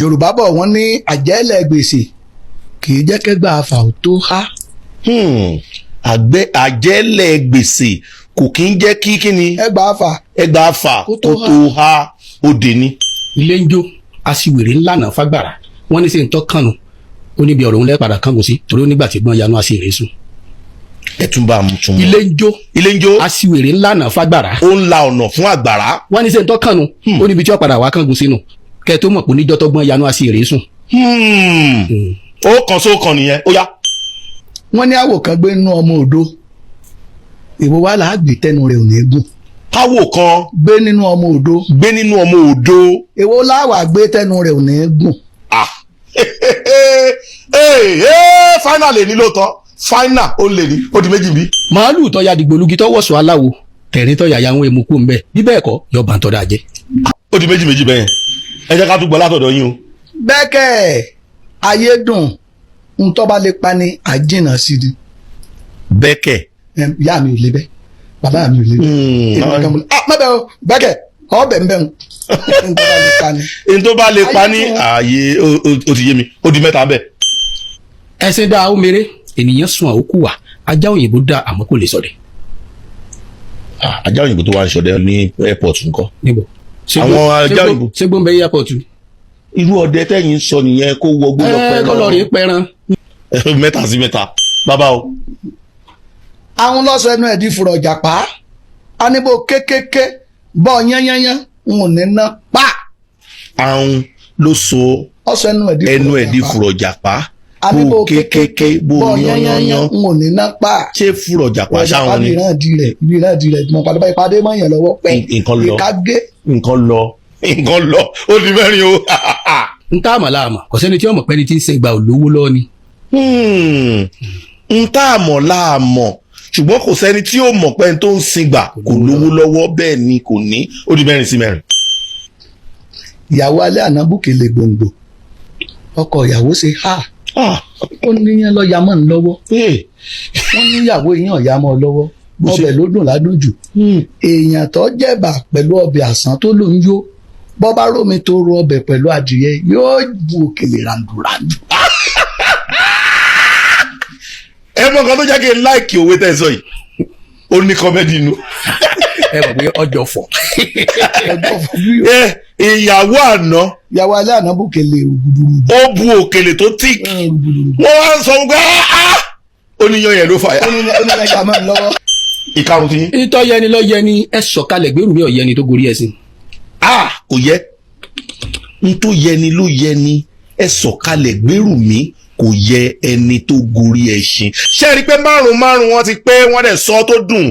Yorùbá bọ̀ wọ́n ní àjẹ́lẹ̀ gbèsè kì í jẹ́ kẹ́gbà àfà ò tó há. Àjẹ́lẹ̀ gbèsè kò kí ń jẹ́ kí ni. ẹgbà àfà kó tó há òde ni. ilé ń jó aṣiwèrè ńlá náà fágbára wọ́n ní sí ń tọ́ kànú ó níbi ọ̀rọ̀ òun lẹ́pàdà kángun sí torí ó nígbà tí gbọ́n yanu aṣèrè sùn. ẹ tún bá a mú tún mọ́. ilé ń jó aṣiwèrè ńlá náà fágbára. ó ń la ọ̀nà fún àgbàrá. wọ́n ní sí ń tọ́ kànú ó níbi tí ó padà wá kángun sínú kẹ́ tó mọ̀ pé oníjọ́ tó gbọ́n yanu aṣèrè sùn. ó kàn sókàn nìyẹn ó yá. wọ́n ní àwò kan gbé nínú ọmọ òdo ìwọ wa là á gbé tẹnu rẹ̀ ò ní gùn. káwò kan gbé nínú ọmọ òdo. èwo láwà gbé tẹnu rẹ̀ ò ní gùn. final lè ní lóòótọ́ final ó lè ní ó di méjì bí. màálù tó ya dìgbòlugi tó wọ̀sọ̀ aláwo tẹ̀rín tó yàyà ń èmu kú ń bẹ̀ bí bẹ́ẹ̀ kọ́ yọ bàǹtọ́ dáa jẹ́. ó di méjì bẹ́ẹ̀ ẹ jẹ́ ká tún gbọ́ látọ̀dọ̀ yín o. bẹ́ẹ̀kẹ́ ayé dùn ń tọ́ bá lè pa ni àjìnà sí ni. bẹ́ẹ̀kẹ́. ìyá mi ò lè bẹ́ bàbá mi ò lè bẹ́. mẹ́bẹ̀ o bẹ́ẹ̀kẹ́ ọbẹ̀ ń bẹ̀ ń tọ́ bá lè pa ni. n tó bá lè pa ní ààyè ó ti yé mi ó di mẹ́ta bẹ́ẹ̀. ẹsẹ̀ dáa ó mèrè ènìyàn sùn àókù wà ajá òyìnbó dá àmọ́ kò lè ṣọdẹ. ajá òyìnbó tó wà ń ṣọdẹ ní airport ńkọ́. níbo àwọn ajá òyìnbó. ṣé gbọ́n bẹ airport. irú ọdẹ tẹ́yìn sọ nìyẹn kó wọgbó lọ pẹ́ràn. kọ́lọ́ọ̀rì pẹ́ràn. mẹ́ta sí mẹ́ta bàbá o. àwọn lọ́sọ̀ ẹnu ẹ̀dí fúrọ̀ jàpá aníbo kékéké bọ́ yányányán n ò ní ná pa. àwọn ló so ẹnu ẹ̀dí fúrọ̀ jàpá bó kékéké bọ́ yányányán n ò ní ná pa. ṣé fúrọ̀ jàpá ṣáwọn ni. ibi náà di rẹ̀ mọ̀ padà ìpàdé mọ̀ yẹn lọ́wọ́ pẹ́ nǹkan lọ ó di mẹ́rin o. n tá àmọ̀ láàmọ̀ kò sẹ́ni tí ọmọ pẹ́ni tí ń ṣe ìgbà olówó lọ́ọ́ ni. n tá àmọ̀ láàmọ̀ ṣùgbọ́n kò sẹ́ni tí ó mọ̀ pé tó ń sìngbà kò lówó lọ́wọ́ bẹ́ẹ̀ ni kò ní ó di mẹ́rin sí mẹ́rin. ìyàwó alẹ́ àná bùkélé gbòǹgbò ọkọ ìyàwó ṣe há ó níyàn lọ́ọ́ mọ́ ń lọ́wọ́ wọ́n níyàwó yín ọ̀yà mọ́ ọ lọ́wọ́ ọbẹ̀ ló dùn ládùn jù èèyàn tó jẹ̀bà pẹ̀lú ọbẹ̀ àsán tó ló ń yó bọ́ bá rómi tó ro ọbẹ̀ pẹ̀lú adìyẹ yóò bu òkèlè ràǹdùràǹdù. ẹ mọ nǹkan tó jẹ́ kí n láìkì òwe tẹ́ ẹ sọ yìí ó ní kọ́mẹ́dì inú. ẹ mọ̀ pé ọjọ́ fọ̀. ìyàwó àná. ìyàwó alẹ́ àná bùkélé ògùdùrù. ó bu òkèlè tó tíìkì. wọ́n wá ń sọ wípé oníyan yẹn ló fà yà. oníyan yà máa ń lọ́wọ́. ìkarùn tí. ìtọ́ yẹni lọ yẹni ẹ sọ̀kalẹ̀ gbèrú mi ò yẹni tó gorí ẹṣin. kò yẹ n tó yẹni ló yẹni ẹ sọ̀kalẹ̀ gbèrú mi kò yẹ ẹni tó gorí ẹṣin. ṣé ẹ rí i pé márùn-ún wọ́n ti pé wọ́n dẹ̀ sọ tó dùn.